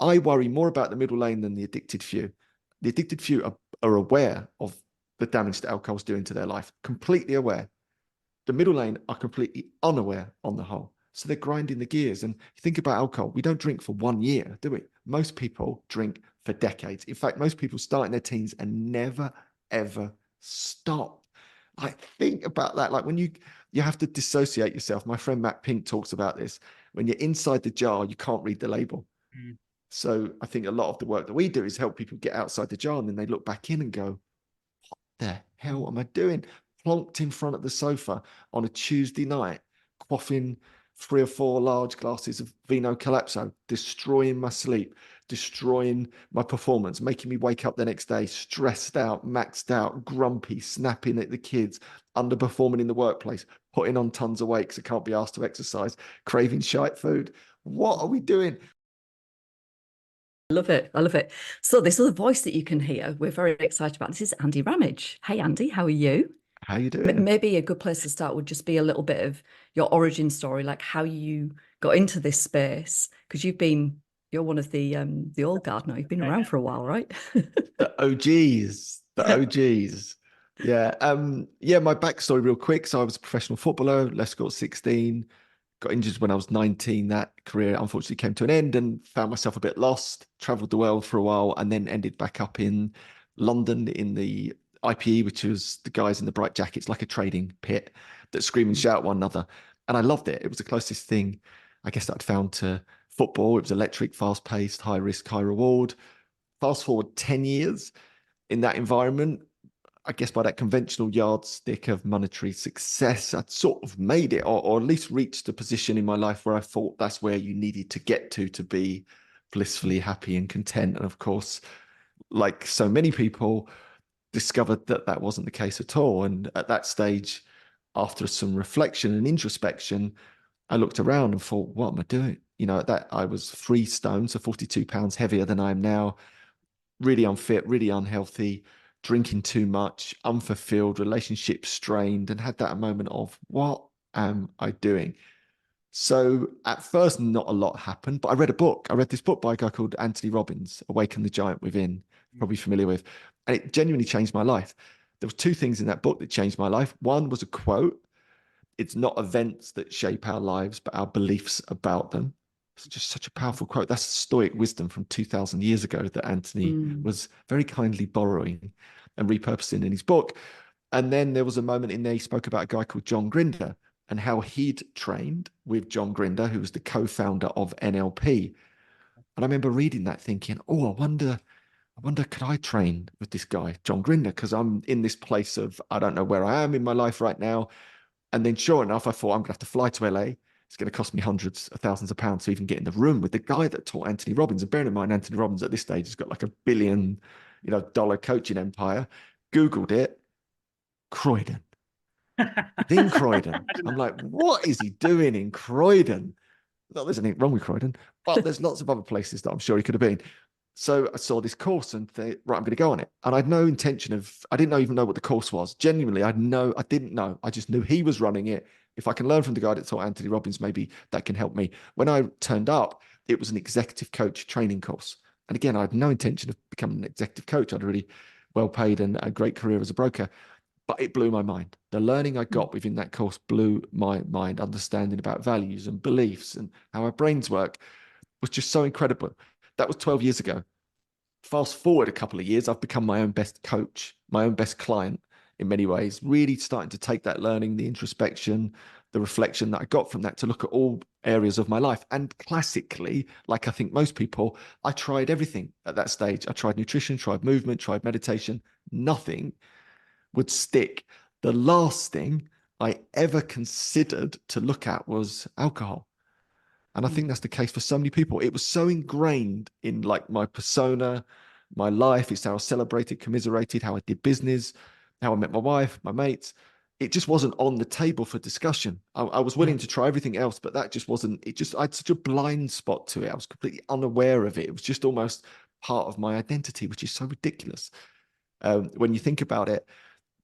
I worry more about the middle lane than the addicted few. The addicted few are aware of the damage that alcohol is doing to their life, completely aware. The middle lane are completely unaware on the whole. So they're grinding the gears. And you think about alcohol, we don't drink for 1 year, do we? Most people drink for decades. In fact, most people start in their teens and never, ever stop. Like, think about that. Like when you have to dissociate yourself. My friend Matt Pink talks about this. When you're inside the jar, you can't read the label. Mm. So I think a lot of the work that we do is help people get outside the jar, and then they look back in and go, what the hell am I doing? Plonked in front of the sofa on a Tuesday night, quaffing 3 or 4 large glasses of Vino Calypso, destroying my sleep, destroying my performance, making me wake up the next day stressed out, maxed out, grumpy, snapping at the kids, underperforming in the workplace, putting on tons of weight because I can't be asked to exercise, craving shite food. What are we doing? I love it. I love it. So this other voice that you can hear, we're very excited about. This is Andy Ramage. Hey, Andy, how are you? How are you doing? Maybe a good place to start would just be a little bit of your origin story, like how you got into this space, because you're one of the old guard now. You've been around for a while, right? The OGs, the OGs. Yeah. Yeah, my backstory real quick. So I was a professional footballer, left school at 16, got injured when I was 19. That career unfortunately came to an end and found myself a bit lost, traveled the world for a while, and then ended back up in London in the IPE, which was the guys in the bright jackets, like a trading pit that scream and shout at one another. And I loved it. It was the closest thing, I guess, that I'd found to football. It was electric, fast paced, high risk, high reward. Fast forward 10 years in that environment, I guess by that conventional yardstick of monetary success, I'd sort of made it, or at least reached a position in my life where I thought that's where you needed to get to be blissfully happy and content. And of course, like so many people, discovered that that wasn't the case at all. And at that stage, after some reflection and introspection, I looked around and thought, what am I doing? You know, at that I was 3 stone, so 42 pounds heavier than I am now, really unfit, really unhealthy, drinking too much, unfulfilled, relationships strained, and had that moment of, what am I doing? So at first, not a lot happened, but I read a book. I read this book by a guy called Anthony Robbins, Awaken the Giant Within, probably familiar with, and it genuinely changed my life. There was 2 things in that book that changed my life. One was a quote. It's not events that shape our lives, but our beliefs about them. It's just such a powerful quote. That's Stoic wisdom from 2000 years ago that Anthony was very kindly borrowing and repurposing in his book. And then there was a moment in there, he spoke about a guy called John Grinder and how he'd trained with John Grinder, who was the co-founder of NLP. And I remember reading that thinking, oh, I wonder, could I train with this guy, John Grinder? Because I'm in this place of, I don't know where I am in my life right now. And then sure enough, I thought I'm going to have to fly to LA. It's going to cost me hundreds of thousands of pounds to even get in the room with the guy that taught Anthony Robbins. And bearing in mind, Anthony Robbins at this stage has got like $1 billion, dollar coaching empire. Googled it, Croydon. In Croydon. I'm like, what is he doing in Croydon? No, there's anything wrong with Croydon, but there's lots of other places that I'm sure he could have been. So I saw this course and thought, right, I'm going to go on it. And I had no intention of, I didn't even know what the course was. Genuinely, I didn't know. I just knew he was running it. If I can learn from the guy that taught Anthony Robbins, maybe that can help me. When I turned up, it was an executive coach training course. And again, I had no intention of becoming an executive coach. I'd really well paid and a great career as a broker, but it blew my mind. The learning I got within that course blew my mind. Understanding about values and beliefs and how our brains work was just so incredible. That was 12 years ago. Fast forward a couple of years, I've become my own best coach, my own best client in many ways, really starting to take that learning, the introspection, the reflection that I got from that to look at all areas of my life. And classically, like I think most people, I tried everything at that stage. I tried nutrition, tried movement, tried meditation. Nothing would stick. The last thing I ever considered to look at was alcohol. And I think that's the case for so many people. It was so ingrained in like my persona, my life. It's how I celebrated, commiserated, how I did business, how I met my wife, my mates. It just wasn't on the table for discussion. I was willing to try everything else, but that just wasn't, I had such a blind spot to it. I was completely unaware of it. It was just almost part of my identity, which is so ridiculous when you think about it.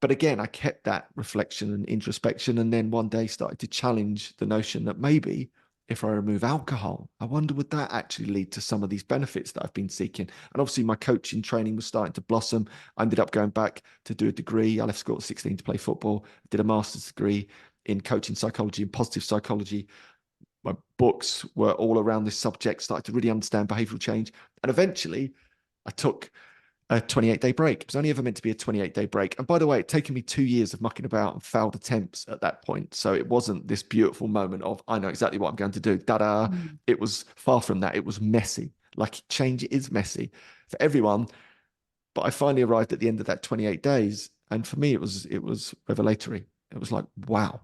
But again, I kept that reflection and introspection, and then one day started to challenge the notion that maybe if I remove alcohol? I wonder, would that actually lead to some of these benefits that I've been seeking? And obviously my coaching training was starting to blossom. I ended up going back to do a degree. I left school at 16 to play football, did a master's degree in coaching psychology and positive psychology. My books were all around this subject, started to really understand behavioral change. And eventually I took a 28-day break. It was only ever meant to be a 28-day break. And by the way, it'd taken me 2 years of mucking about and failed attempts at that point. So it wasn't this beautiful moment of, I know exactly what I'm going to do. Da-da. It was far from that. It was messy. Like change is messy for everyone. But I finally arrived at the end of that 28 days. And for me, it was revelatory. It was like, wow.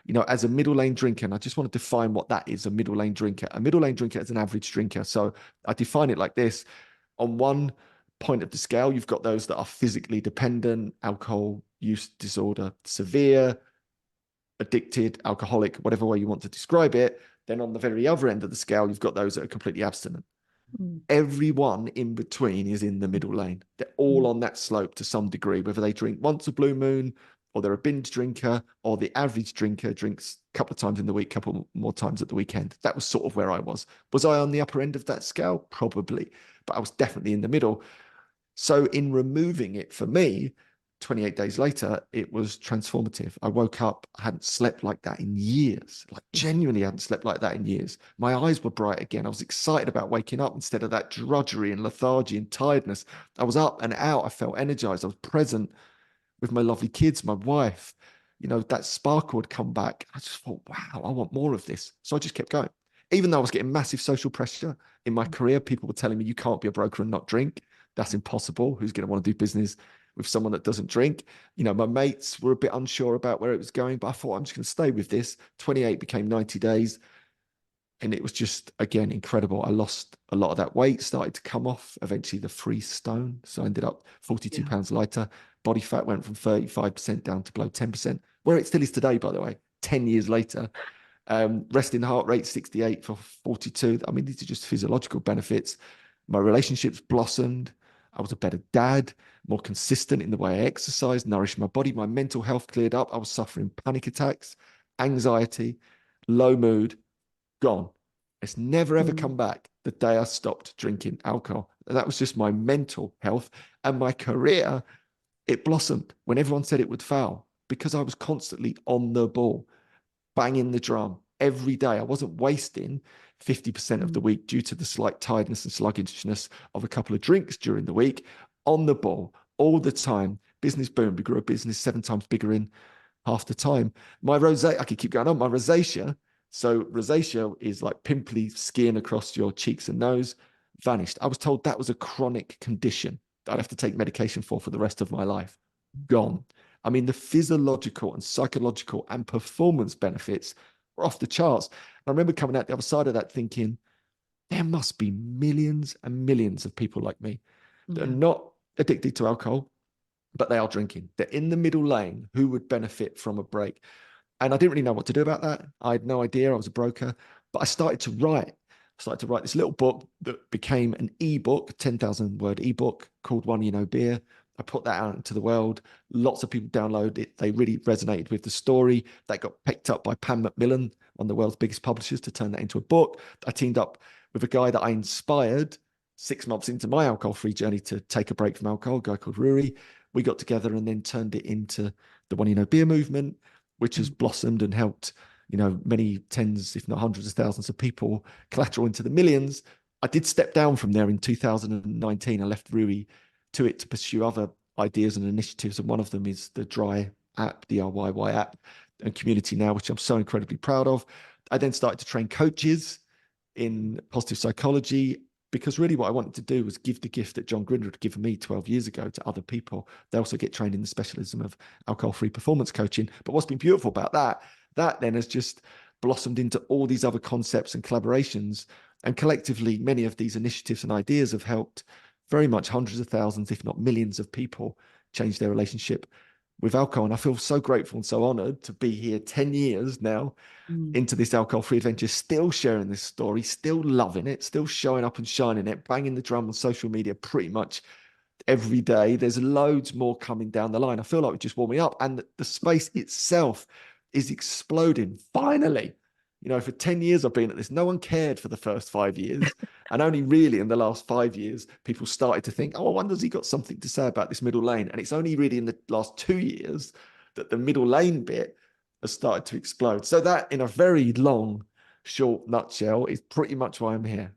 You know, as a middle lane drinker, and I just want to define what that is, a middle lane drinker. A middle lane drinker is an average drinker. So I define it like this. On one point of the scale, you've got those that are physically dependent, alcohol use disorder, severe, addicted, alcoholic, whatever way you want to describe it. Then on the very other end of the scale, you've got those that are completely abstinent. Everyone in between is in the middle lane. They're all on that slope to some degree, whether they drink once a blue moon, or they're a binge drinker, or the average drinker drinks a couple of times in the week, a couple more times at the weekend. That was sort of where I was. Was I on the upper end of that scale? Probably, but I was definitely in the middle. So in removing it for me, 28 days later, it was transformative. I woke up, I hadn't slept like that in years, like genuinely hadn't slept like that in years. My eyes were bright again. I was excited about waking up instead of that drudgery and lethargy and tiredness. I was up and out. I felt energized. I was present with my lovely kids, my wife. You know, that sparkle had come back. I just thought, wow, I want more of this. So I just kept going. Even though I was getting massive social pressure in my career, people were telling me, you can't be a broker and not drink. That's impossible. Who's going to want to do business with someone that doesn't drink? You know, my mates were a bit unsure about where it was going, but I thought I'm just going to stay with this. 28 became 90 days. And it was just, again, incredible. I lost a lot of that weight, started to come off, eventually the free stone. So I ended up 42 pounds lighter. Body fat went from 35% down to below 10%, where it still is today, by the way, 10 years later. Resting heart rate, 68 for 42. I mean, these are just physiological benefits. My relationships blossomed. I was a better dad, more consistent in the way I exercised, nourished my body. My mental health cleared up. I was suffering panic attacks, anxiety, low mood, gone. It's never ever come back the day I stopped drinking alcohol. That was just my mental health. And my career, it blossomed when everyone said it would fail, because I was constantly on the ball, banging the drum every day. I wasn't wasting 50% of the week due to the slight tiredness and sluggishness of a couple of drinks during the week. On the ball all the time. Business boom. We grew a business 7 times bigger in half the time. My rosacea, I could keep going on. My rosacea, so rosacea is like pimply skin across your cheeks and nose, vanished. I was told that was a chronic condition that I'd have to take medication for the rest of my life. Gone. I mean, the physiological and psychological and performance benefits were off the charts. I remember coming out the other side of that thinking, there must be millions and millions of people like me that are not addicted to alcohol, but they are drinking. They're in the middle lane who would benefit from a break. And I didn't really know what to do about that. I had no idea. I was a broker, but I started to write. I started to write this little book that became an ebook, 10,000 word ebook called One You Know Beer. I put that out into the world. Lots of people downloaded it. They really resonated with the story. That got picked up by Pam Macmillan, one of the world's biggest publishers, to turn that into a book. I teamed up with a guy that I inspired 6 months into my alcohol-free journey to take a break from alcohol, a guy called Ruri. We got together and then turned it into the One You Know Beer movement, which has blossomed and helped, you know, many tens, if not hundreds of thousands of people collateral into the millions. I did step down from there in 2019. I left Rui to it to pursue other ideas and initiatives. And one of them is the Dry app, the RYY app and community now, which I'm so incredibly proud of. I then started to train coaches in positive psychology, because really what I wanted to do was give the gift that John Grinder had given me 12 years ago to other people. They also get trained in the specialism of alcohol-free performance coaching. But what's been beautiful about that then has just blossomed into all these other concepts and collaborations. And collectively, many of these initiatives and ideas have helped very much hundreds of thousands, if not millions of people change their relationship with alcohol. And I feel so grateful and so honored to be here 10 years now into this alcohol-free adventure, still sharing this story, still loving it, still showing up and shining it, banging the drum on social media pretty much every day. There's loads more coming down the line. I feel like we're just warming up, and the space itself is exploding. Finally, You know, for 10 years I've been at this, no one cared for the first 5 years. And only really in the last 5 years, people started to think, oh, I wonder has he got something to say about this middle lane? And it's only really in the last 2 years that the middle lane bit has started to explode. So that, in a very long, short nutshell, is pretty much why I'm here.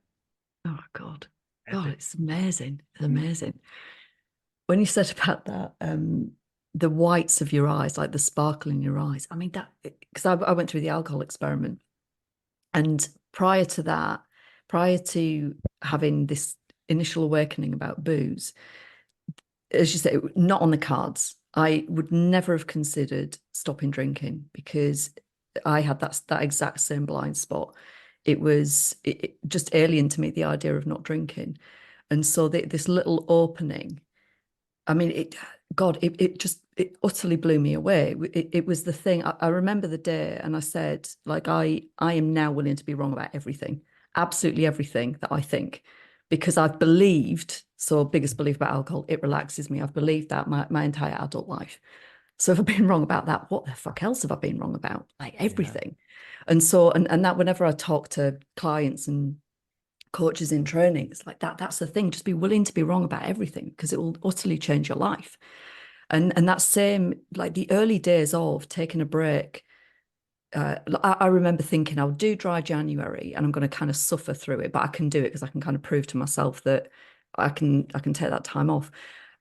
Oh God. God, it's amazing. It's amazing. When you said about that, the whites of your eyes, like the sparkle in your eyes. I mean, that because I went through the alcohol experiment. And prior to that, prior to having this initial awakening about booze, as you say, not on the cards. I would never have considered stopping drinking because I had that exact same blind spot. It was just alien to me, the idea of not drinking. And so this little opening, I mean, it utterly blew me away. It was the thing. I remember the day, and I said, like, I am now willing to be wrong about everything, absolutely everything that I think, because I've believed. So, biggest belief about alcohol, it relaxes me. I've believed that my entire adult life. So, if I've been wrong about that, what the fuck else have I been wrong about? Like everything. And so, and that whenever I talk to clients and coaches in training, it's like that's the thing, just be willing to be wrong about everything because it will utterly change your life. And that same, like the early days of taking a break, I remember thinking I'll do dry January and I'm going to kind of suffer through it, but I can do it because I can kind of prove to myself that I can take that time off.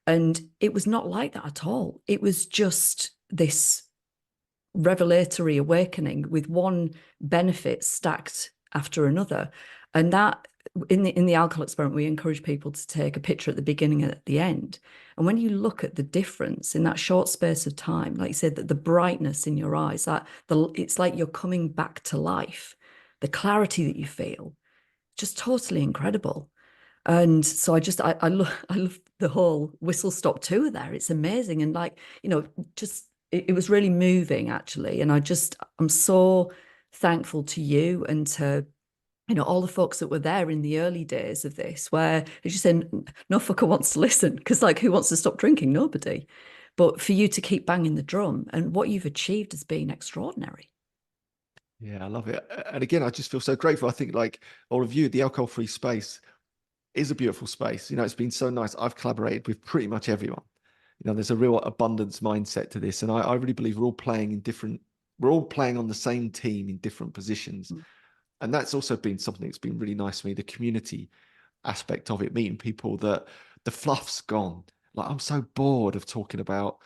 And it was not like that at all. It was just this revelatory awakening with one benefit stacked after another. And that in the alcohol experiment, we encourage people to take a picture at the beginning and at the end. And when you look at the difference in that short space of time, like you said, that the brightness in your eyes, it's like you're coming back to life. The clarity that you feel, just totally incredible. And so I love the whole whistle stop tour there. It's amazing. And like, just it was really moving actually. And I'm so thankful to you and to all the folks that were there in the early days of this, where, as you said, no fucker wants to listen because, like, who wants to stop drinking? Nobody. But for you to keep banging the drum and what you've achieved has been extraordinary. Yeah, I love it. And again, I just feel so grateful. I think, like all of you, the alcohol-free space is a beautiful space. You know, it's been so nice. I've collaborated with pretty much everyone. You know, there's a real abundance mindset to this. And I really believe we're all playing on the same team in different positions. Mm. And that's also been something that's been really nice for me, the community aspect of it, meeting people that the fluff's gone. Like, I'm so bored of talking about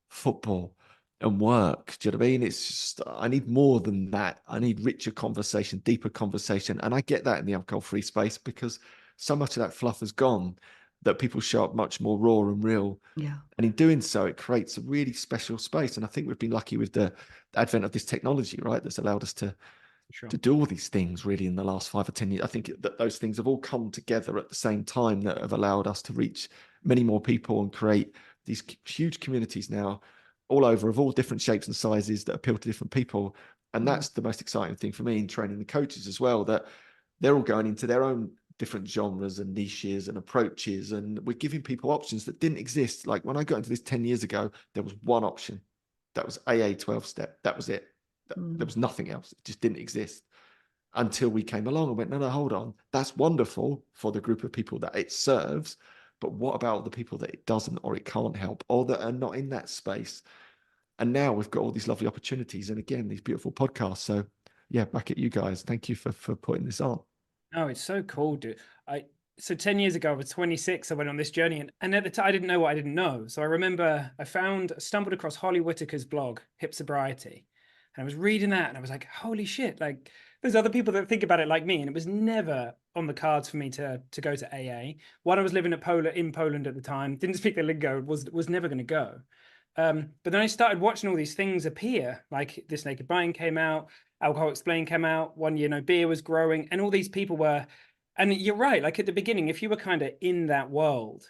football and work. Do you know what I mean? It's just, I need more than that. I need richer conversation, deeper conversation. And I get that in the alcohol free space because so much of that fluff has gone that people show up much more raw and real. Yeah. And in doing so, it creates a really special space. And I think we've been lucky with the advent of this technology, right? That's allowed us Sure. to do all these things really in the last 5 or 10 years. I think that those things have all come together at the same time that have allowed us to reach many more people and create these huge communities now all over of all different shapes and sizes that appeal to different people. And that's the most exciting thing for me in training the coaches as well, that they're all going into their own different genres and niches and approaches. And we're giving people options that didn't exist. Like when I got into this 10 years ago, there was one option. That was AA 12 step. That was it. There was nothing else. It just didn't exist until we came along and went, no, hold on. That's wonderful for the group of people that it serves. But what about the people that it doesn't or it can't help or that are not in that space? And now we've got all these lovely opportunities. And again, these beautiful podcasts. So yeah, back at you guys. Thank you for putting this on. Oh, it's so cool, dude. So 10 years ago, I was 26. I went on this journey and at the time I didn't know what I didn't know. So I remember stumbled across Holly Whitaker's blog, Hip Sobriety. And I was reading that and I was like, holy shit, like there's other people that think about it like me. And it was never on the cards for me to go to AA. One, I was living in Poland at the time, didn't speak the lingo, was never going to go. But then I started watching all these things appear, like This Naked Mind came out, Alcohol Explained came out, one year No Beer was growing, and all these people were, and you're right, like at the beginning, if you were kind of in that world,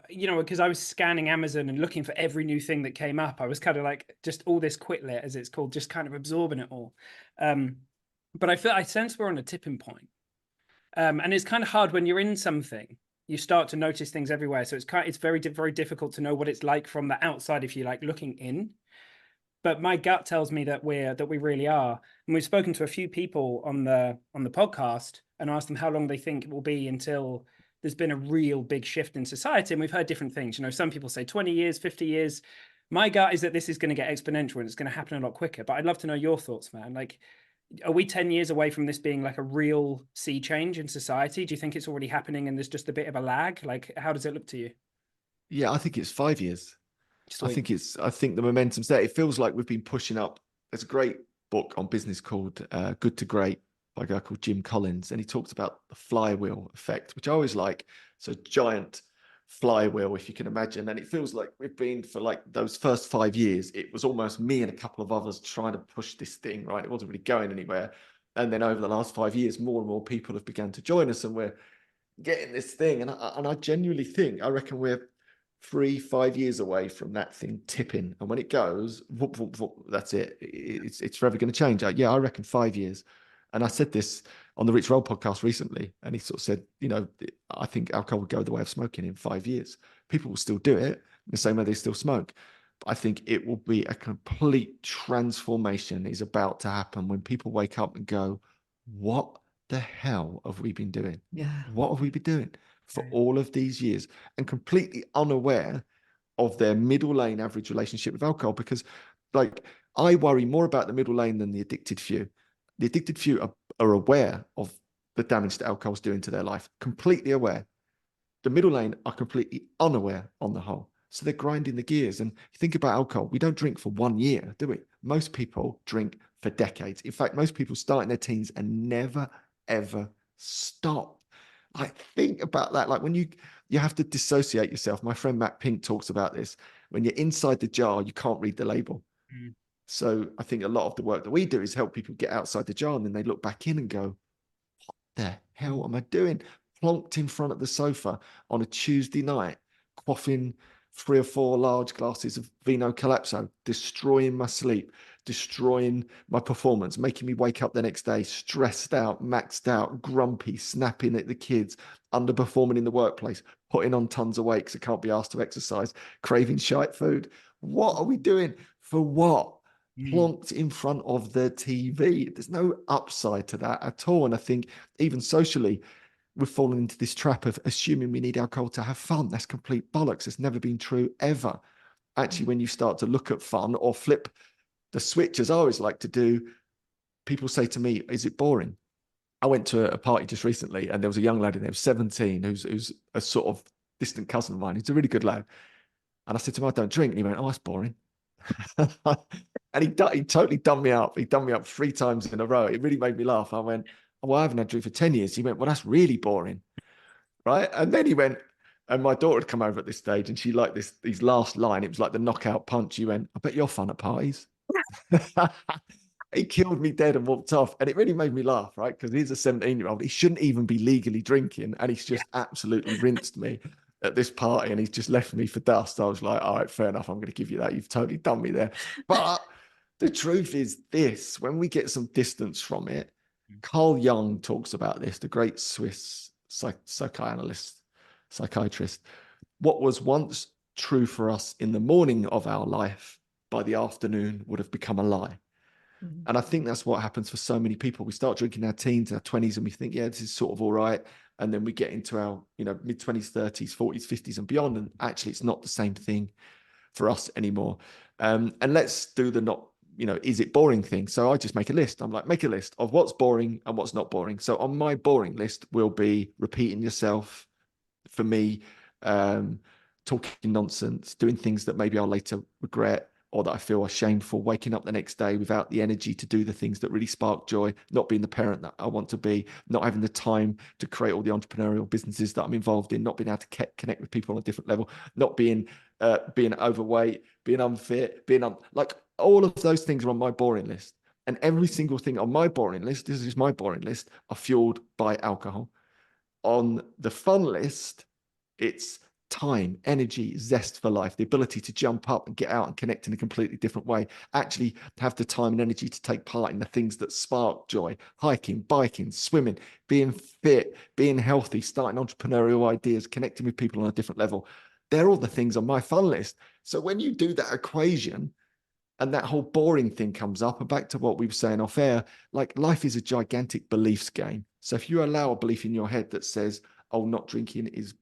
because I was scanning Amazon and looking for every new thing that came up, I was kind of like just all this quit lit, as it's called, just kind of absorbing it all. But I sense we're on a tipping point. And it's kind of hard when you're in something, you start to notice things everywhere. So it's very, very difficult to know what it's like from the outside if you're like looking in. but my gut tells me that we really are. And we've spoken to a few people on the podcast and asked them how long they think it will be until there's been a real big shift in society. And we've heard different things. You know, some people say 20 years, 50 years. My gut is that this is going to get exponential and it's going to happen a lot quicker. But I'd love to know your thoughts, man. Like, are we 10 years away from this being like a real sea change in society? Do you think it's already happening and there's just a bit of a lag? Like, how does it look to you? Yeah, I think it's 5 years. Sweet. I think the momentum's there. It feels like we've been pushing up. There's a great book on business called Good to Great by a guy called Jim Collins. And he talks about the flywheel effect, which I always like. So giant flywheel, if you can imagine. And it feels like we've been for like those first 5 years, it was almost me and a couple of others trying to push this thing, right? It wasn't really going anywhere. And then over the last 5 years, more and more people have begun to join us and we're getting this thing. And I genuinely think, I reckon we're 3-5 years away from that thing tipping, and when it goes, whoop, whoop, whoop, that's it. It's forever going to change. Yeah, I reckon 5 years. And I said this on the Rich Roll podcast recently, and he sort of said, you know, I think alcohol will go the way of smoking in 5 years. People will still do it the same way they still smoke. But I think it will be a complete transformation is about to happen when people wake up and go, what the hell have we been doing? Yeah. What have we been doing for all of these years, and completely unaware of their middle lane average relationship with alcohol? Because like, I worry more about the middle lane than the addicted few. The addicted few are aware of the damage that alcohol is doing to their life, completely aware. The middle lane are completely unaware on the whole. So they're grinding the gears. And you think about alcohol, we don't drink for 1 year, do we? Most people drink for decades. In fact, most people start in their teens and never, ever stop. Like, think about that. Like, when you have to dissociate yourself. My friend Matt Pink talks about this. When you're inside the jar, you can't read the label. So I think a lot of the work that we do is help people get outside the jar, and then they look back in and go, what the hell am I doing? Plonked in front of the sofa on a Tuesday night, quaffing 3 or 4 large glasses of Vino Calypso, destroying my sleep, destroying my performance, making me wake up the next day stressed out, maxed out, grumpy, snapping at the kids, underperforming in the workplace, putting on tons of weight because I can't be asked to exercise, craving shite food. What are we doing? For what? Plonked in front of the TV. There's no upside to that at all. And I think even socially, we've fallen into this trap of assuming we need alcohol to have fun. That's complete bollocks. It's never been true ever. Actually, when you start to look at fun or flip the switch, as I always like to do, people say to me, is it boring? I went to a party just recently and there was a young lad in there, 17, who's a sort of distant cousin of mine. He's a really good lad. And I said to him, I don't drink. And he went, oh, that's boring. And he totally done me up. He done me up 3 times in a row. It really made me laugh. I went, oh, well, I haven't had a drink for 10 years. He went, well, that's really boring. Right. And then he went, and my daughter had come over at this stage and she liked these last line. It was like the knockout punch. He went, I bet you're fun at parties. He killed me dead and walked off. And it really made me laugh, right? Because he's a 17-year-old. He shouldn't even be legally drinking. And he's just absolutely rinsed me at this party and he's just left me for dust. I was like, all right, fair enough. I'm going to give you that. You've totally done me there. But the truth is this, when we get some distance from it, Carl Jung talks about this, the great Swiss psychiatrist. What was once true for us in the morning of our life, by the afternoon would have become a lie. And I think that's what happens for so many people. We start drinking in our teens, our 20s, and we think, yeah, this is sort of all right. And then we get into our, mid-20s, 30s, 40s, 50s and beyond. And actually, it's not the same thing for us anymore. And let's do the not, is it boring thing? So I just make a list. I'm like, make a list of what's boring and what's not boring. So on my boring list will be repeating yourself, for me, talking nonsense, doing things that maybe I'll later regret, or that I feel ashamed for, waking up the next day without the energy to do the things that really spark joy, not being the parent that I want to be, not having the time to create all the entrepreneurial businesses that I'm involved in, not being able to connect with people on a different level, not being overweight, being unfit, like all of those things are on my boring list. And every single thing on my boring list, this is my boring list, are fueled by alcohol. On the fun list, it's time, energy, zest for life, the ability to jump up and get out and connect in a completely different way, actually have the time and energy to take part in the things that spark joy, hiking, biking, swimming, being fit, being healthy, starting entrepreneurial ideas, connecting with people on a different level. They're all the things on my fun list. So when you do that equation, And that whole boring thing comes up. And back to what we were saying off air, like life is a gigantic beliefs game. So if you allow a belief in your head that says, oh, not drinking is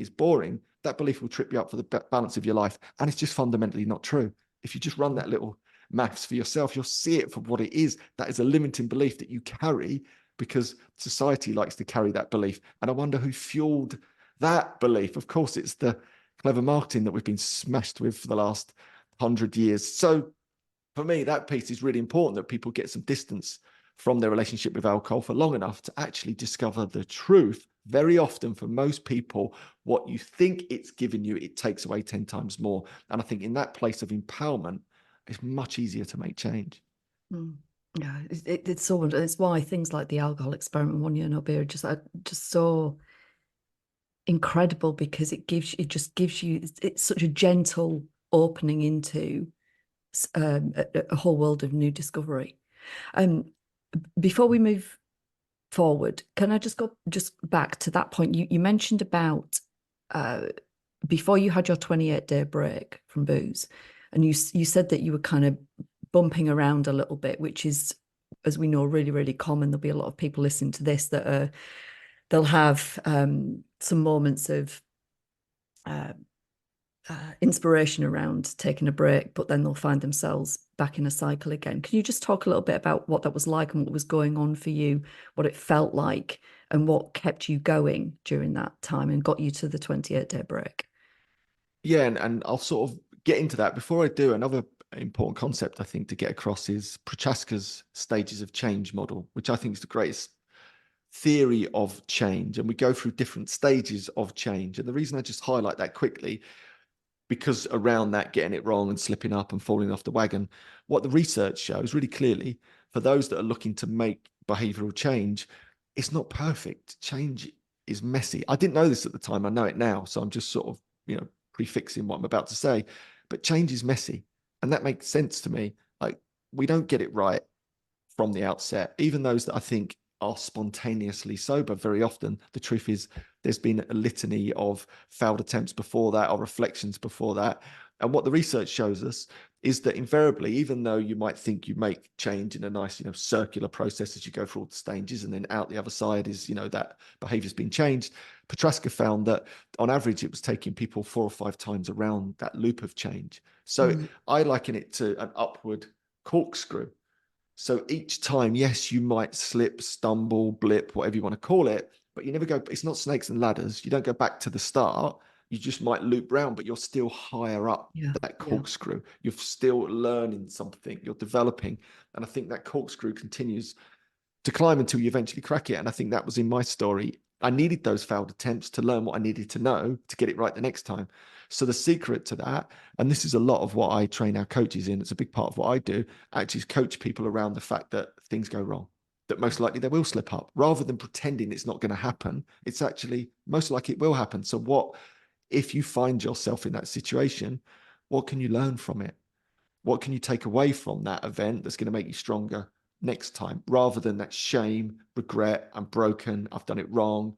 boring, that belief will trip you up for the balance of your life. And it's just fundamentally not true. If you just run that little maths for yourself, you'll see it for what it is. That is a limiting belief that you carry because society likes to carry that belief. And I wonder who fueled that belief. Of course, it's the clever marketing that we've been smashed with for the last 100 years. So for me, that piece is really important, that people get some distance from their relationship with alcohol for long enough to actually discover the truth. Very often for most people, what you think it's giving you, it takes away 10 times more. And I think in that place of empowerment, it's much easier to make change. Yeah, it's so, it's why things like the alcohol experiment 1 year no beer are just so incredible, because it just gives you, it's such a gentle opening into a whole world of new discovery. Before we move forward, can I just go back to that point you mentioned about before you had your 28-day break from booze, and you said that you were kind of bumping around a little bit, which is, as we know, really, really common. There'll be a lot of people listening to this that they'll have some moments of inspiration around taking a break, but then they'll find themselves back in a cycle again. Can you just talk a little bit about what that was like and what was going on for you, what it felt like, and what kept you going during that time and got you to the 28-day break? Yeah, and I'll sort of get into that. Before I do, another important concept I think to get across is Prochaska's stages of change model, which I think is the greatest theory of change. And we go through different stages of change. And the reason I just highlight that quickly, because around that, getting it wrong and slipping up and falling off the wagon, what the research shows really clearly, for those that are looking to make behavioral change, it's not perfect. Change is messy. I didn't know this at the time. I know it now. So I'm just sort of, prefixing what I'm about to say. But change is messy. And that makes sense to me. Like, we don't get it right from the outset. Even those that I think are spontaneously sober, very often the truth is there's been a litany of failed attempts before that, or reflections before that. And what the research shows us is that invariably, even though you might think you make change in a nice, circular process as you go through all the stages, and then out the other side is, that behavior's been changed, Petraska found that on average, it was taking people 4 or 5 times around that loop of change. So I liken it to an upward corkscrew. So each time, yes, you might slip, stumble, blip, whatever you want to call it, but you never go, it's not snakes and ladders. You don't go back to the start. You just might loop round, but you're still higher up that corkscrew. You're still learning something, you're developing. And I think that corkscrew continues to climb until you eventually crack it. And I think that was in my story. I needed those failed attempts to learn what I needed to know to get it right the next time. So the secret to that, and this is a lot of what I train our coaches in, it's a big part of what I do, actually is coach people around the fact that things go wrong, that most likely they will slip up. Rather than pretending it's not going to happen, it's actually most likely it will happen. So what, if you find yourself in that situation, what can you learn from it? What can you take away from that event that's going to make you stronger next time, rather than that shame, regret, I'm broken, I've done it wrong,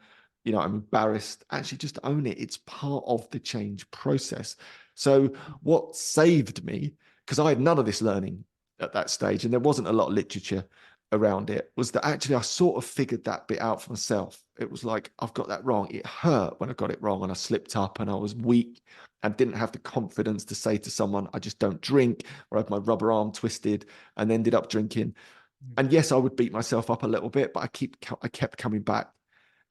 I'm embarrassed. Actually, just own it. It's part of the change process. So what saved me, because I had none of this learning at that stage, and there wasn't a lot of literature around it, was that actually I sort of figured that bit out for myself. It was like, I've got that wrong. It hurt when I got it wrong and I slipped up and I was weak and didn't have the confidence to say to someone, I just don't drink, or I had my rubber arm twisted and ended up drinking. And yes, I would beat myself up a little bit, but I kept coming back.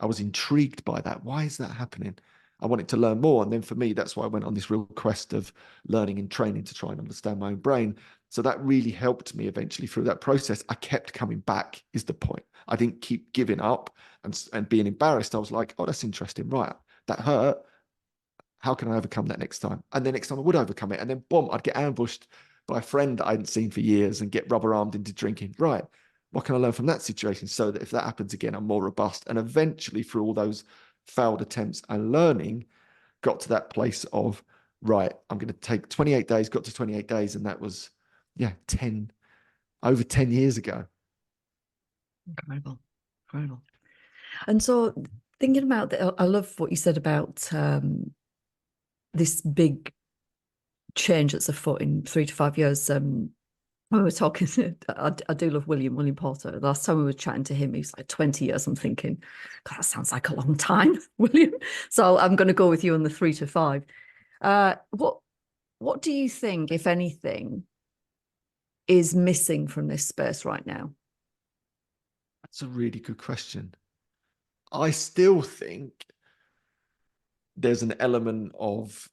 I was intrigued by that. Why is that happening? I wanted to learn more. And then for me, that's why I went on this real quest of learning and training to try and understand my own brain. So that really helped me eventually through that process. I kept coming back, is the point. I didn't keep giving up and being embarrassed. I was like, oh, that's interesting. Right. That hurt. How can I overcome that next time? And the next time I would overcome it. And then boom, I'd get ambushed by a friend that I hadn't seen for years and get rubber armed into drinking. Right. What can I learn from that situation so that if that happens again, I'm more robust? And eventually, through all those failed attempts and learning, got to that place of, right, I'm going to take 28 days, got to 28 days. And that was, over 10 years ago. Incredible. And so thinking about that, I love what you said about this big change that's afoot in 3 to 5 years. We were talking, I do love William Porter. The last time we were chatting to him, he was like 20 years. I'm thinking, God, that sounds like a long time, William. So I'm going to go with you on the 3 to 5. What do you think, if anything, is missing from this space right now? That's a really good question. I still think there's an element of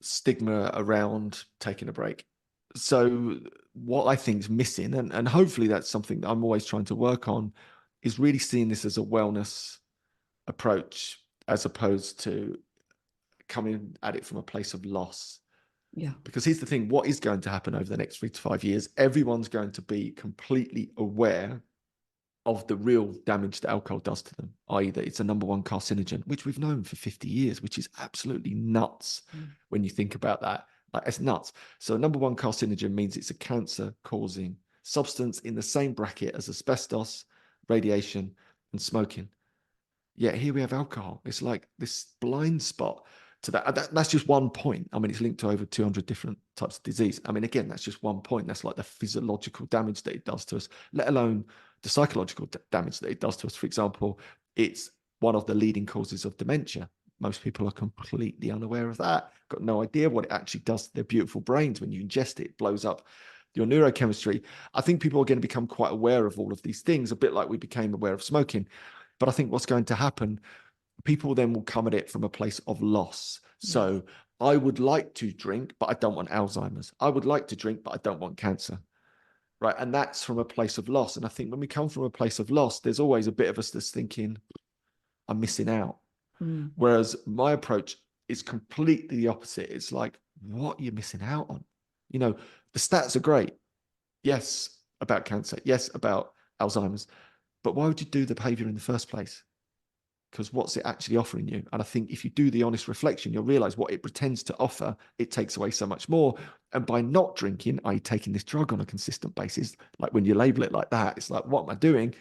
stigma around taking a break. So what I think is missing, and hopefully that's something that I'm always trying to work on, is really seeing this as a wellness approach as opposed to coming at it from a place of loss. Yeah. Because here's the thing, what is going to happen over the next 3 to 5 years? Everyone's going to be completely aware of the real damage that alcohol does to them, i.e. that it's a number one carcinogen, which we've known for 50 years, which is absolutely nuts when you think about that. Like, it's nuts. So number one carcinogen means it's a cancer-causing substance in the same bracket as asbestos, radiation, and smoking. Yet here we have alcohol. It's like this blind spot to that. That's just one point. I mean, it's linked to over 200 different types of disease. I mean, again, that's just one point. That's like the physiological damage that it does to us, let alone the psychological damage that it does to us. For example, it's one of the leading causes of dementia. Most people are completely unaware of that, got no idea what it actually does to their beautiful brains. When you ingest it, it blows up your neurochemistry. I think people are going to become quite aware of all of these things, a bit like we became aware of smoking. But I think what's going to happen, people then will come at it from a place of loss. So I would like to drink, but I don't want Alzheimer's. I would like to drink, but I don't want cancer. Right. And that's from a place of loss. And I think when we come from a place of loss, there's always a bit of us that's thinking, I'm missing out. Whereas my approach is completely the opposite. It's like, what are you missing out on? You know, the stats are great. Yes, about cancer. Yes, about Alzheimer's. But why would you do the behavior in the first place? Because what's it actually offering you? And I think if you do the honest reflection, you'll realize what it pretends to offer, it takes away so much more. And by not drinking, i.e. taking this drug on a consistent basis, like when you label it like that, it's like, what am I doing?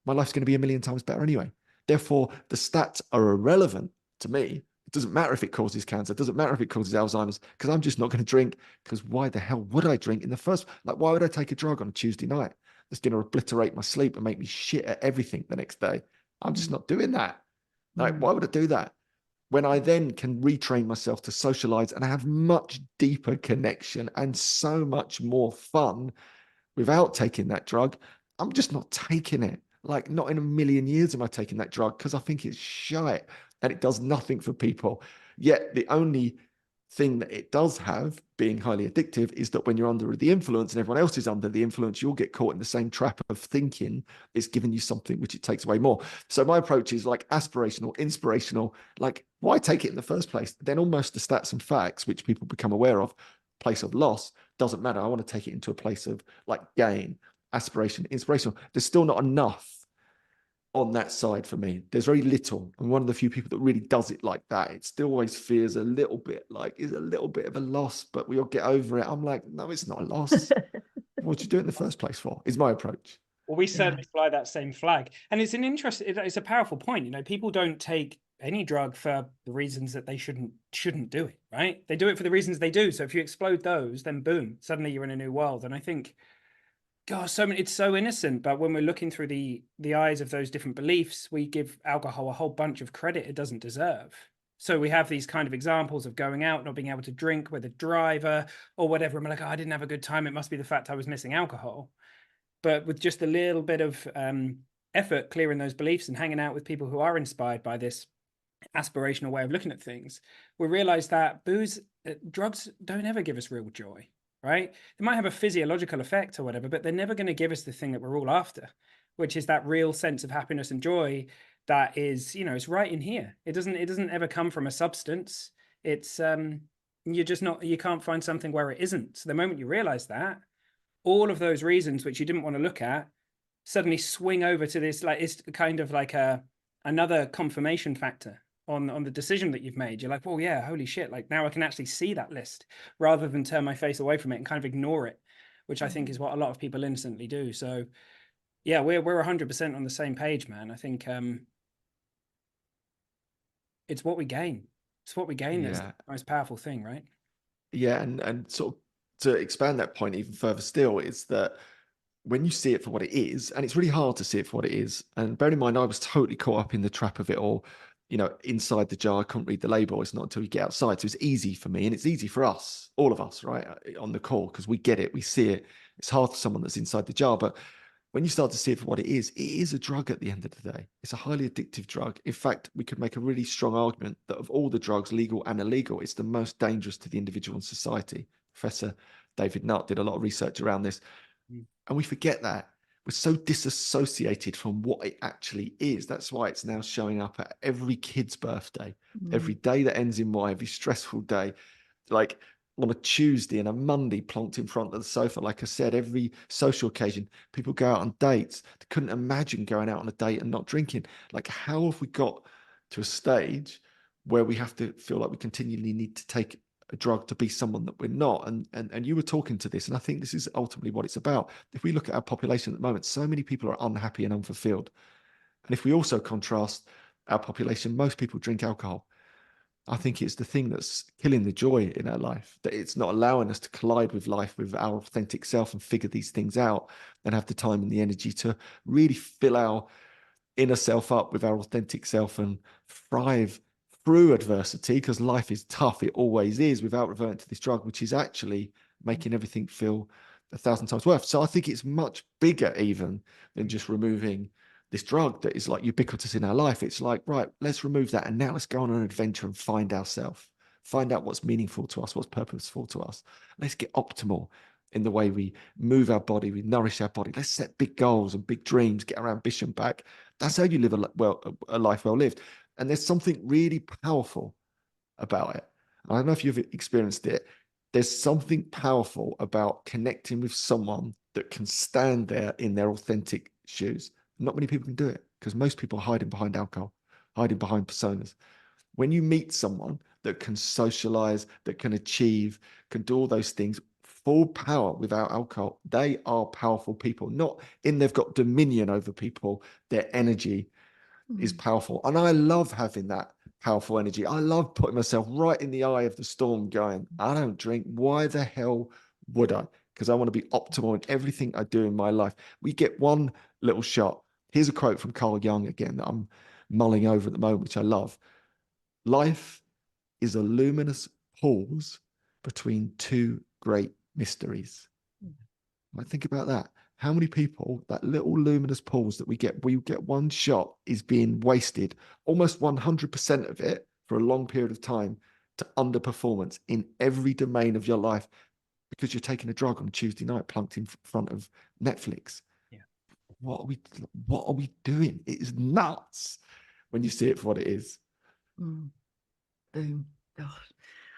My life's going to be a million times better anyway. Therefore, the stats are irrelevant to me. It doesn't matter if it causes cancer. It doesn't matter if it causes Alzheimer's, because I'm just not going to drink. Because why the hell would I drink in the first? Like, why would I take a drug on a Tuesday night that's going to obliterate my sleep and make me shit at everything the next day? I'm just not doing that. Like, why would I do that? When I then can retrain myself to socialize and have much deeper connection and so much more fun without taking that drug, I'm just not taking it. Like, not in a million years am I taking that drug, because I think it's shite and it does nothing for people. Yet the only thing that it does have, being highly addictive, is that when you're under the influence and everyone else is under the influence, you'll get caught in the same trap of thinking it's giving you something which it takes away more. So my approach is like aspirational, inspirational. Like, why take it in the first place? Then almost the stats and facts, which people become aware of, place of loss, doesn't matter. I want to take it into a place of like gain, aspiration, inspirational. There's still not enough on that side for me. There's very little. I'm one of the few people that really does it like that. It still always feels a little bit like it's a little bit of a loss, but we'll get over it. I'm like, no, it's not a loss. What'd you do it in the first place for? Is my approach. Well, we certainly fly that same flag. And it's an interesting, it's a powerful point. You know, people don't take any drug for the reasons that they shouldn't do it, right? They do it for the reasons they do. So if you explode those, then boom, suddenly you're in a new world. And I think, gosh, it's so innocent, but when we're looking through the eyes of those different beliefs, we give alcohol a whole bunch of credit it doesn't deserve. So we have these kind of examples of going out, not being able to drink with a driver or whatever. I'm like, oh, I didn't have a good time. It must be the fact I was missing alcohol. But with just a little bit of effort, clearing those beliefs and hanging out with people who are inspired by this aspirational way of looking at things, we realize that drugs don't ever give us real joy. Right? They might have a physiological effect or whatever, but they're never going to give us the thing that we're all after, which is that real sense of happiness and joy that is, you know, it's right in here. It doesn't ever come from a substance. It's you can't find something where it isn't. So the moment you realize that, all of those reasons which you didn't want to look at suddenly swing over to this, like, it's kind of like another confirmation factor on the decision that you've made. You're like, well, yeah, holy shit, like now I can actually see that list rather than turn my face away from it and kind of ignore it, which I think is what a lot of people innocently do. So yeah, we're 100% on the same page, man. I think it's what we gain. It's what we gain that's the most powerful thing, right? Yeah, and sort of to expand that point even further still, is that when you see it for what it is, and it's really hard to see it for what it is, and bear in mind, I was totally caught up in the trap of it all, inside the jar, I couldn't read the label. It's not until you get outside. So it's easy for me, and it's easy for us, all of us, right, on the call, because we get it, we see it. It's hard for someone that's inside the jar, but when you start to see it for what it is a drug at the end of the day. It's a highly addictive drug. In fact, we could make a really strong argument that of all the drugs, legal and illegal, it's the most dangerous to the individual and society. Professor David Nutt did a lot of research around this. And we forget that. We're so disassociated from what it actually is. That's why it's now showing up at every kid's birthday, every day that ends in Y, every stressful day. Like on a Tuesday and a Monday, plonked in front of the sofa. Like I said, every social occasion, people go out on dates. They couldn't imagine going out on a date and not drinking. Like, how have we got to a stage where we have to feel like we continually need to take a drug to be someone that we're not? And you were talking to this, and I think this is ultimately what it's about. If we look at our population at the moment, so many people are unhappy and unfulfilled. And if we also contrast our population, most people drink alcohol. I think it's the thing that's killing the joy in our life, that it's not allowing us to collide with life, with our authentic self, and figure these things out and have the time and the energy to really fill our inner self up with our authentic self and thrive through adversity, because life is tough. It always is, without reverting to this drug, which is actually making everything feel 1,000 times worse. So I think it's much bigger even than just removing this drug that is like ubiquitous in our life. It's like, right, let's remove that. And now let's go on an adventure and find ourselves, find out what's meaningful to us, what's purposeful to us. Let's get optimal in the way we move our body, we nourish our body. Let's set big goals and big dreams, get our ambition back. That's how you live a life well lived. And there's something really powerful about it. I don't know if you've experienced it. There's something powerful about connecting with someone that can stand there in their authentic shoes. Not many people can do it, because most people are hiding behind alcohol, hiding behind personas. When you meet someone that can socialize, that can achieve, can do all those things, full power without alcohol, they are powerful people. Not in they've got dominion over people, their energy is powerful. And I love having that powerful energy. I love putting myself right in the eye of the storm going, I don't drink. Why the hell would I? Because I want to be optimal in everything I do in my life. We get one little shot. Here's a quote from Carl Jung again that I'm mulling over at the moment, which I love. Life is a luminous pause between two great mysteries. I think about that. How many people, that little luminous pause that we get one shot, is being wasted, almost 100% of it for a long period of time, to underperformance in every domain of your life, because you're taking a drug on a Tuesday night plunked in front of Netflix. Yeah. What are we doing? It is nuts when you see it for what it is. Boom. God.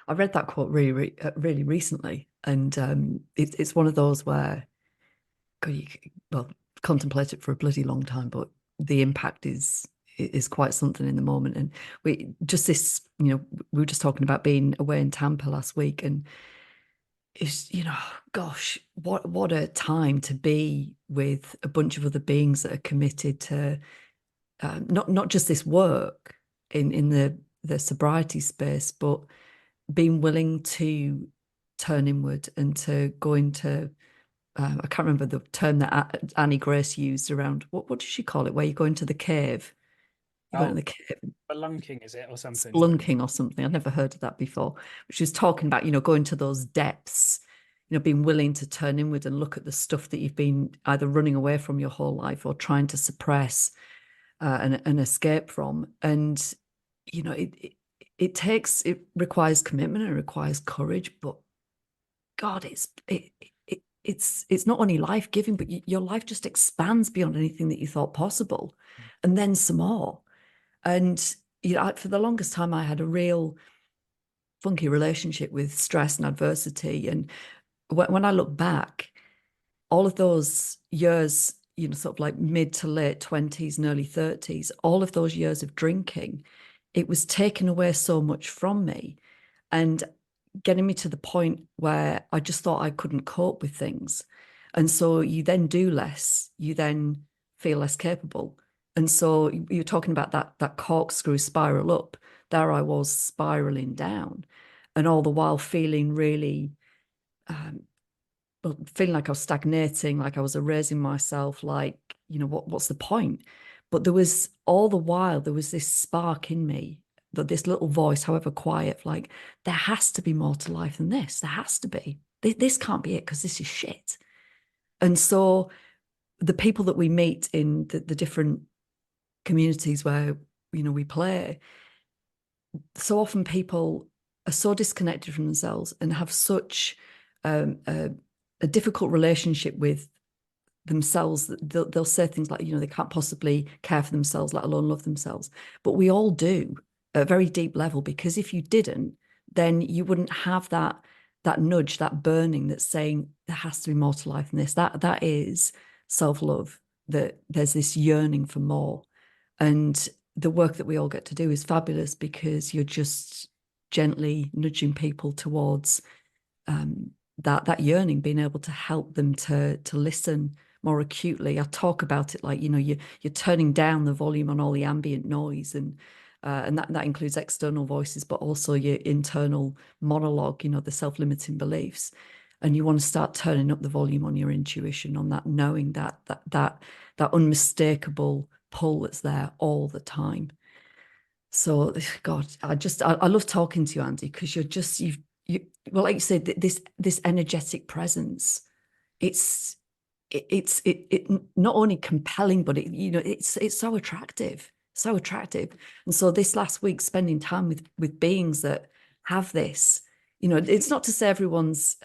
I read that quote really recently, and it's one of those where, God, contemplate it for a bloody long time, but the impact is quite something in the moment. And we were just talking about being away in Tampa last week, and it's, gosh, what a time to be with a bunch of other beings that are committed to not just this work in the sobriety space, but being willing to turn inward and to go into I can't remember the term that Annie Grace used around, what did she call it, where you go into the cave? You go into the cave. Spelunking, is it, or something? Spelunking or something. I've never heard of that before. But she was talking about, going to those depths, being willing to turn inward and look at the stuff that you've been either running away from your whole life or trying to suppress and escape from. And, it requires commitment, and it requires courage, but God, it's not only life-giving, but your life just expands beyond anything that you thought possible, and then some more. And for the longest time, I had a real funky relationship with stress and adversity. And when I look back, all of those years, sort of like mid to late 20s and early 30s, all of those years of drinking, it was taking away so much from me, and getting me to the point where I just thought I couldn't cope with things. And so you then do less, you then feel less capable. And so you're talking about that corkscrew spiral up. There I was spiraling down. and all the while feeling really, well, feeling like I was stagnating, like I was erasing myself, like, you know, what's the point? But there was, all the while, there was this spark in me, that this little voice, however quiet, like, there has to be more to life than this. There has to be. This can't be it, because this is shit. And so the people that we meet in the different communities where, you know, we play, so often people are so disconnected from themselves and have such a difficult relationship with themselves that they'll say things like, you know, they can't possibly care for themselves, let alone love themselves. But we all do at a very deep level, because if you didn't, then you wouldn't have that nudge, that burning that's saying there has to be more to life than this. That is self-love, that there's this yearning for more. And the work that we all get to do is fabulous, because you're just gently nudging people towards that yearning, being able to help them to listen more acutely. I talk about it like, you know, you're turning down the volume on all the ambient noise, and that includes external voices, but also your internal monologue, you know, the self-limiting beliefs. And you want to start turning up the volume on your intuition, on that knowing, that unmistakable pull that's there all the time. So, God, I love talking to you, Andy, because well, like you said, this energetic presence, it's not only compelling, but it's so attractive, so attractive. And so this last week, spending time with beings that have this, you know, it's not to say everyone's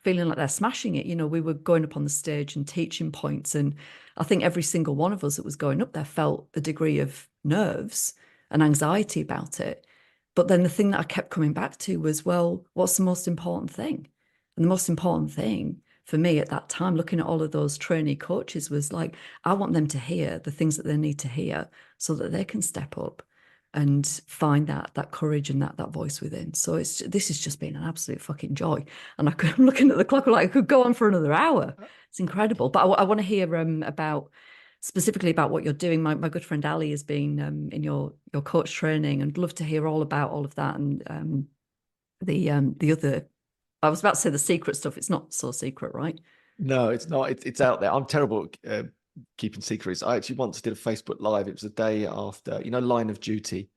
feeling like they're smashing it. You know, we were going up on the stage and teaching points, and I think every single one of us that was going up there felt a degree of nerves and anxiety about it. But then the thing that I kept coming back to was, well, what's the most important thing? And the most important thing for me at that time, looking at all of those trainee coaches, was like, I want them to hear the things that they need to hear so that they can step up and find that courage and that voice within. So this has just been an absolute fucking joy. And I'm looking at the clock, like, I could go on for another hour. It's incredible. But I want to hear specifically about what you're doing. My good friend Ali has been in your coach training, and love to hear all about all of that, and the other, I was about to say the secret stuff. It's not so secret, right? No, it's not. It's out there. I'm terrible at keeping secrets. I actually once did a Facebook Live. It was the day after, you know, Line of Duty,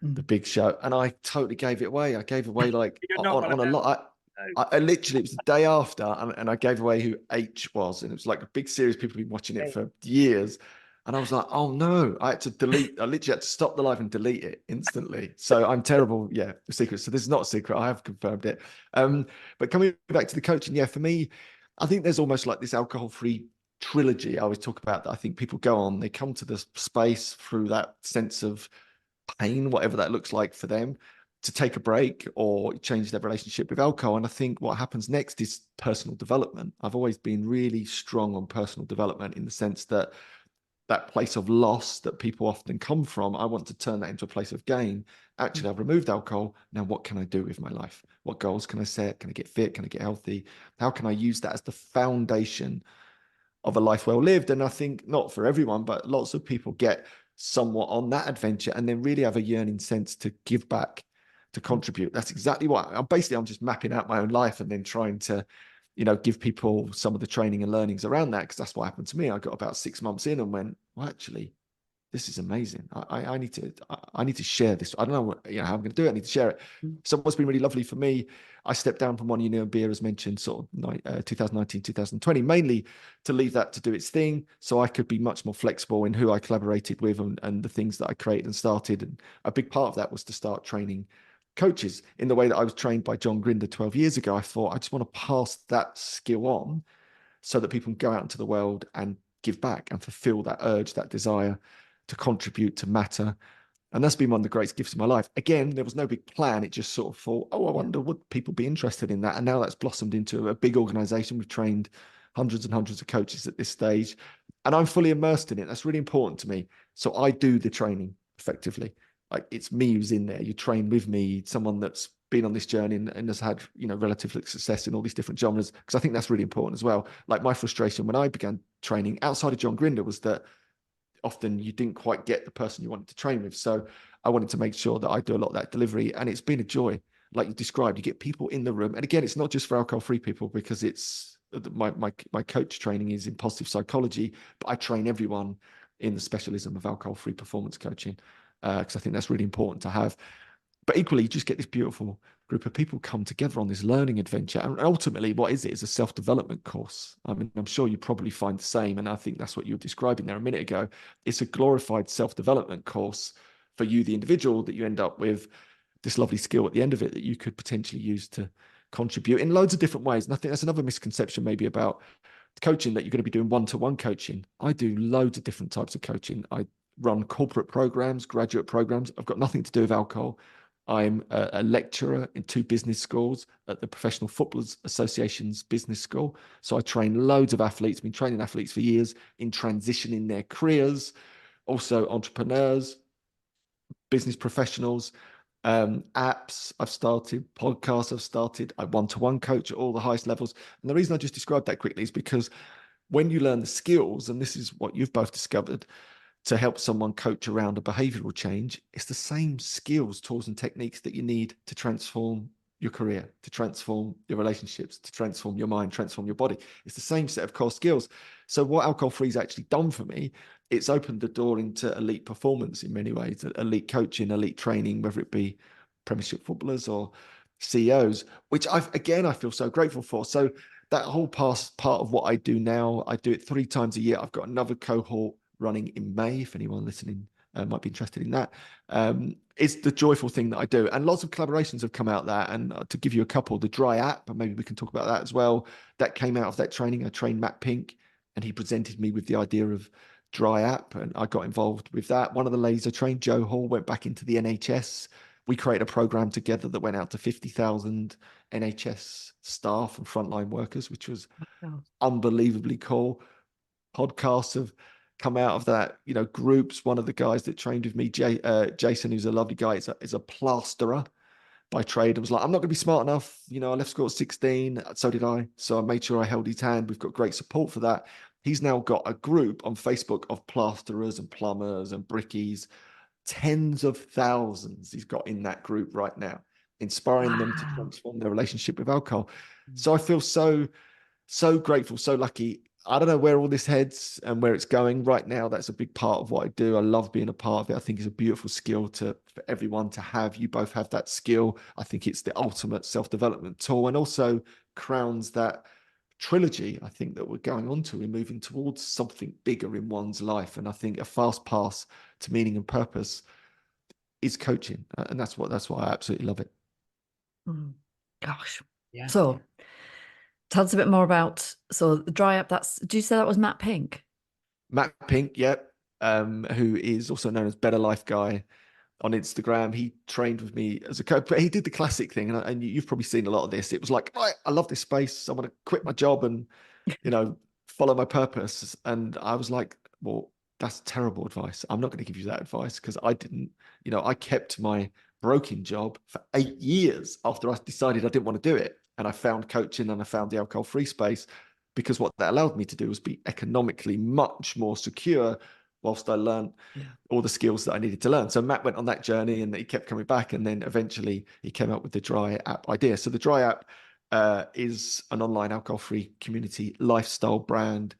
the big show, and I totally gave it away. I gave away like on a lot. I literally, it was the day after, and I gave away who H was, and it was like a big series. People have been watching it for years, and I was like, oh no, I had to delete. I literally had to stop the live and delete it instantly. So I'm terrible, yeah, with secrets. So this is not a secret. I have confirmed it. But coming back to the coaching, yeah, for me, I think there's almost like this alcohol-free trilogy I always talk about, that I think people go on, they come to this space through that sense of pain, whatever that looks like for them, to take a break or change their relationship with alcohol. And I think what happens next is personal development. I've always been really strong on personal development, in the sense that that place of loss that people often come from, I want to turn that into a place of gain. Actually, I've removed alcohol. Now, what can I do with my life? What goals can I set? Can I get fit? Can I get healthy? How can I use that as the foundation of a life well lived? And I think not for everyone, but lots of people get somewhat on that adventure and then really have a yearning sense to give back, to contribute. That's exactly what I'm just mapping out my own life and then trying to, you know, give people some of the training and learnings around that, because that's what happened to me. I got about 6 months in and went, well, actually, this is amazing. I need to share this. I don't know what, you know, how I'm going to do it. I need to share it. So what's been really lovely for me, I stepped down from One Union Beer, as mentioned, sort of 2019, 2020, mainly to leave that to do its thing, so I could be much more flexible in who I collaborated with and the things that I created and started. And a big part of that was to start training coaches in the way that I was trained by John Grinder 12 years ago. I thought, I just want to pass that skill on so that people can go out into the world and give back and fulfill that urge, that desire to contribute, to matter. And that's been one of the greatest gifts of my life. Again, there was no big plan. It just sort of thought, oh, I wonder, would people be interested in that? And now that's blossomed into a big organization. We've trained hundreds and hundreds of coaches at this stage, and I'm fully immersed in it. That's really important to me. So I do the training effectively. Like, it's me who's in there. You train with me, someone that's been on this journey and has had, you know, relative success in all these different genres, because I think that's really important as well. Like, my frustration when I began training outside of John Grinder was that often you didn't quite get the person you wanted to train with. So I wanted to make sure that I do a lot of that delivery, and it's been a joy. like you described, you get people in the room. And again, it's not just for alcohol-free people, because it's my coach training is in positive psychology, but I train everyone in the specialism of alcohol-free performance coaching, because I think that's really important to have. But equally, you just get this beautiful group of people come together on this learning adventure. And ultimately, what is it? It's a self-development course. I mean, I'm sure you probably find the same. And I think that's what you were describing there a minute ago. It's a glorified self-development course for you, the individual, that you end up with this lovely skill at the end of it that you could potentially use to contribute in loads of different ways. And I think that's another misconception maybe about coaching, that you're going to be doing one-to-one coaching. I do loads of different types of coaching. I run corporate programs, graduate programs. I've got nothing to do with alcohol. I'm a lecturer in 2 business schools at the Professional Footballers Association's business school. So I train loads of athletes, been training athletes for years in transitioning their careers, also entrepreneurs, business professionals, apps I've started, podcasts I've started. I one-to-one coach at all the highest levels. And the reason I just described that quickly is because when you learn the skills, and this is what you've both discovered, to help someone coach around a behavioral change, it's the same skills, tools, and techniques that you need to transform your career, to transform your relationships, to transform your mind, transform your body. It's the same set of core skills. So what alcohol-free has actually done for me, it's opened the door into elite performance in many ways, elite coaching, elite training, whether it be Premiership footballers or CEOs, which I feel so grateful for. So that whole part of what I do now, I do it 3 times a year. I've got another cohort running in May, if anyone listening might be interested in that. It's the joyful thing that I do. And lots of collaborations have come out of that. And to give you a couple, the Dry app, and maybe we can talk about that as well, that came out of that training. I trained Matt Pink, and he presented me with the idea of Dry app, and I got involved with that. One of the ladies I trained, Joe Hall, went back into the NHS. We created a program together that went out to 50,000 NHS staff and frontline workers, which was unbelievably cool. Podcasts have come out of that, groups. One of the guys that trained with me, Jason, who's a lovely guy, is a plasterer by trade. I was like, I'm not going to be smart enough. I left school at 16. So did I. So I made sure I held his hand. We've got great support for that. He's now got a group on Facebook of plasterers and plumbers and brickies. Tens of thousands he's got in that group right now, inspiring them to transform their relationship with alcohol. So I feel so grateful, so lucky. I don't know where all this heads and where it's going right now. That's a big part of what I do. I love being a part of it. I think it's a beautiful skill for everyone to have. You both have that skill. I think it's the ultimate self-development tool, and also crowns that trilogy I think that we're going on to. We're moving towards something bigger in one's life. And I think a fast pass to meaning and purpose is coaching. And that's why I absolutely love it. Gosh. Yeah. So tell us a bit more about, so the Dry app, do you say that was Matt Pink? Matt Pink, yep. Who is also known as Better Life Guy on Instagram. He trained with me as a coach, but he did the classic thing. And you've probably seen a lot of this. It was like, right, I love this space. I want to quit my job and, follow my purpose. And I was like, well, that's terrible advice. I'm not going to give you that advice, because I didn't, I kept my broken job for 8 years after I decided I didn't want to do it. And I found coaching and I found the alcohol-free space, because what that allowed me to do was be economically much more secure whilst I learned all the skills that I needed to learn. So Matt went on that journey, and he kept coming back. And then eventually he came up with the Dry app idea. So the Dry app is an online alcohol-free community lifestyle brand.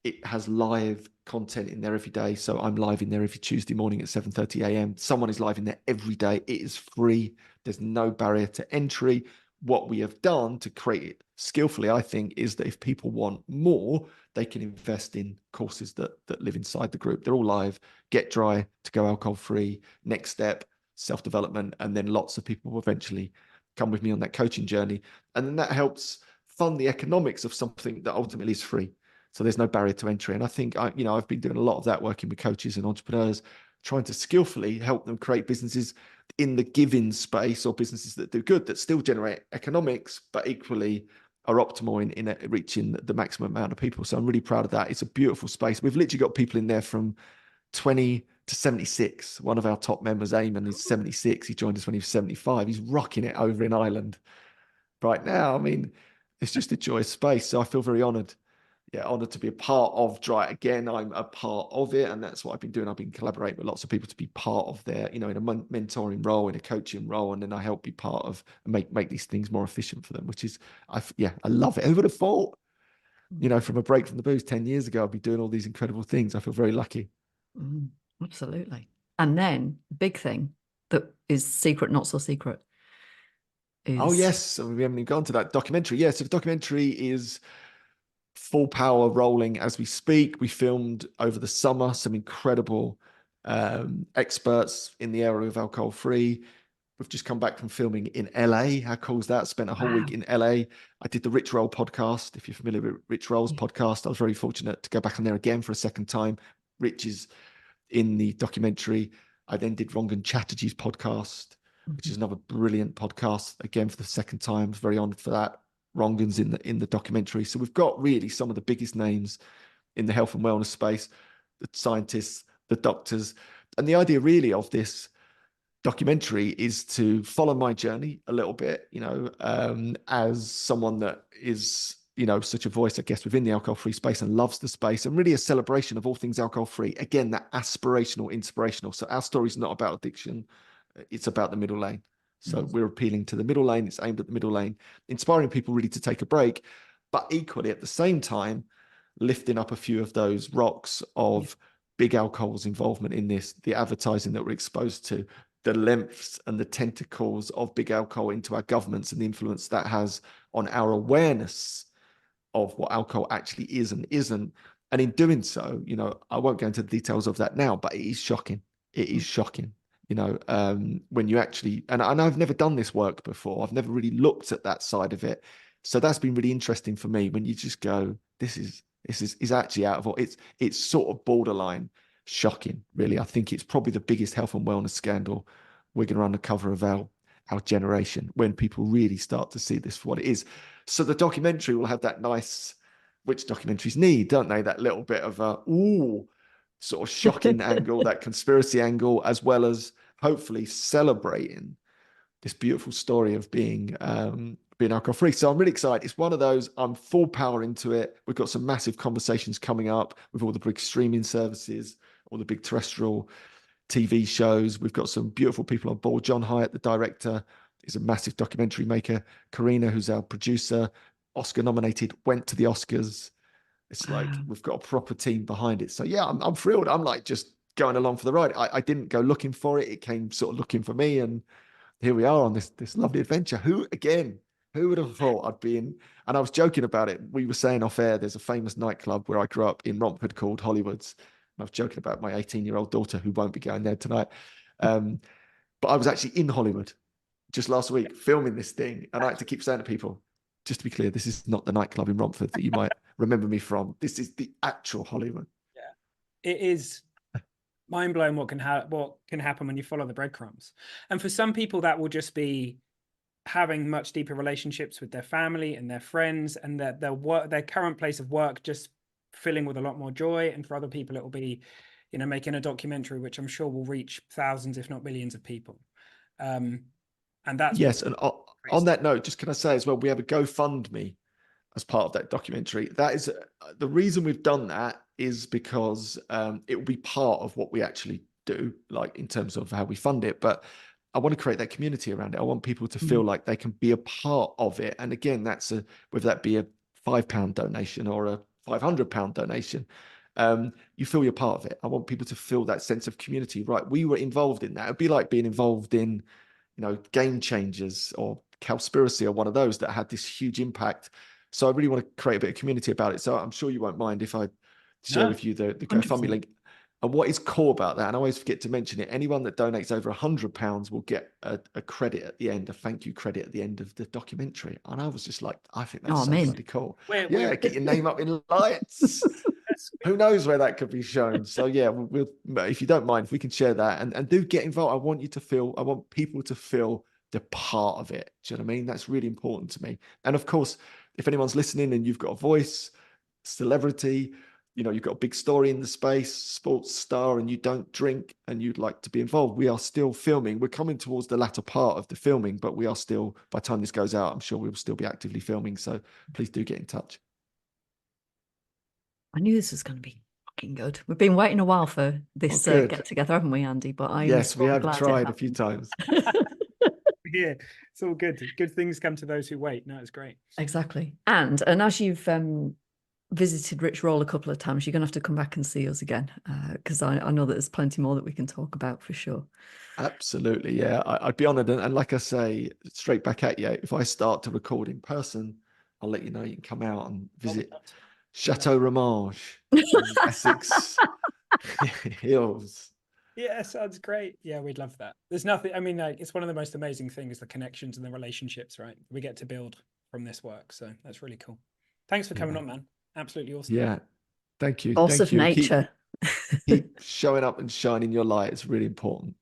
It has live content in there every day. So I'm live in there every Tuesday morning at 7:30 a.m. Someone is live in there every day. It is free. There's no barrier to entry. What we have done to create it skillfully, I think, is that if people want more, they can invest in courses that live inside the group. They're all live. Get Dry to go alcohol-free. Next step, self-development. And then lots of people will eventually come with me on that coaching journey. And then that helps fund the economics of something that ultimately is free. So there's no barrier to entry. And I think, I've been doing a lot of that, working with coaches and entrepreneurs, trying to skillfully help them create businesses in the giving space, or businesses that do good, that still generate economics, but equally are optimal in reaching the maximum amount of people. So I'm really proud of that. It's a beautiful space. We've literally got people in there from 20 to 76. One of our top members, Eamon, is 76. He joined us when he was 75. He's rocking it over in Ireland right now. I mean, it's just a joyous space. So I feel very honored, Yeah, honored to be a part of Dry It Again. I'm a part of it, and that's what I've been doing. I've been collaborating with lots of people to be part of their, in a mentoring role, in a coaching role, and then I help be part of and make these things more efficient for them, which is, I love it. Who would have thought, from a break from the booze 10 years ago, I'd be doing all these incredible things. I feel very lucky. Absolutely. And then the big thing that is secret, not so secret, is... Oh, yes. We haven't even gone to that documentary. Yeah, so the documentary is full power rolling as we speak. We filmed over the summer some incredible experts in the area of alcohol free. We've just come back from filming in LA. How cool is that? Spent a whole week in LA. I did the Rich Roll podcast. If you're familiar with Rich Roll's podcast, I was very fortunate to go back on there again for a second time. Rich is in the documentary. I then did Rangan Chatterjee's podcast, which is another brilliant podcast. Again, for the second time, I was very honored for that. Rangan's in the documentary. So we've got really some of the biggest names in the health and wellness space, the scientists, the doctors. And the idea really of this documentary is to follow my journey a little bit, as someone that is, such a voice, I guess, within the alcohol-free space and loves the space, and really a celebration of all things alcohol-free. Again, that aspirational, inspirational. So our story is not about addiction. It's about the middle lane. So we're appealing to the middle lane. It's aimed at the middle lane, inspiring people really to take a break, but equally at the same time, lifting up a few of those rocks of big alcohol's involvement in this, the advertising that we're exposed to, the lengths and the tentacles of big alcohol into our governments and the influence that has on our awareness of what alcohol actually is and isn't. And in doing so, I won't go into the details of that now, but it is shocking. It is shocking. When you actually, and I've never done this work before. I've never really looked at that side of it. So that's been really interesting for me when you just go, this is actually out of all, it's sort of borderline shocking, really. I think it's probably the biggest health and wellness scandal we're going to uncover of our generation when people really start to see this for what it is. So the documentary will have that nice, which documentaries need, don't they? That little bit of a, sort of shocking angle, that conspiracy angle, as well as hopefully celebrating this beautiful story of being alcohol free. So I'm really excited. It's one of those, I'm full power into it. We've got some massive conversations coming up with all the big streaming services, all the big terrestrial TV shows. We've got some beautiful people on board. John Hyatt, the director, is a massive documentary maker. Karina, who's our producer, Oscar nominated, went to the Oscars. It's like we've got a proper team behind it. So yeah, I'm thrilled. I'm like just going along for the ride. I didn't go looking for it. It came sort of looking for me. And here we are on this lovely adventure. Who would have thought I'd be in? And I was joking about it. We were saying off air, there's a famous nightclub where I grew up in Romford called Hollywood's. And I was joking about my 18-year-old daughter who won't be going there tonight. But I was actually in Hollywood just last week filming this thing. And I like to keep saying to people, just to be clear, this is not the nightclub in Romford that you might remember me from. This is the actual Hollywood. Yeah, it is mind-blowing what can happen when you follow the breadcrumbs. And for some people, that will just be having much deeper relationships with their family and their friends, and their current place of work just filling with a lot more joy. And for other people, it will be, making a documentary, which I'm sure will reach thousands, if not millions of people. And that's and on that note, just can I say as well, we have a GoFundMe as part of that documentary. That is the reason we've done that is because it will be part of what we actually do, like in terms of how we fund it. But I want to create that community around it. I want people to feel like they can be a part of it. And again, that's whether that be a £5 donation or a £500 donation, you feel you're part of it. I want people to feel that sense of community. Right, we were involved in that. It'd be like being involved in, Game Changers or Cowspiracy or one of those that had this huge impact. So I really want to create a bit of community about it. So I'm sure you won't mind if I share with you the GoFundMe link. And what is cool about that, and I always forget to mention it, anyone that donates over £100 will get a credit at the end, a thank you credit at the end of the documentary. And I was just like, I think that's so bloody cool. Get your name up in lights. Who knows where that could be shown? So yeah, we'll if you don't mind, if we can share that and do get involved. I want people to feel the part of it. Do you know what I mean? That's really important to me. And of course, if anyone's listening and you've got a voice, celebrity, you've got a big story in the space, sports star, and you don't drink and you'd like to be involved, we are still filming. We're coming towards the latter part of the filming, but we are still, by the time this goes out, I'm sure we'll still be actively filming. So please do get in touch. I knew this was going to be fucking good. We've been waiting a while for this good. get together, haven't we, Andy? But I'm Yes, we so have glad it tried a happened. few times. Yeah, it's all good. Good things come to those who wait. No, it's great. Exactly. And as you've visited Rich Roll a couple of times, you're going to have to come back and see us again, because I know that there's plenty more that we can talk about for sure. Absolutely, yeah. I'd be honoured, and like I say, straight back at you. If I start to record in person, I'll let you know. You can come out and visit Chateau Ramage in the Essex Hills. Yeah, sounds great. Yeah, we'd love that. There's nothing, I mean, like, it's one of the most amazing things, the connections and the relationships, right? We get to build from this work. So that's really cool. Thanks for coming on, man. Absolutely awesome. Yeah. Thank you. Force Thank of you. nature. Keep showing up and shining your light. It's really important.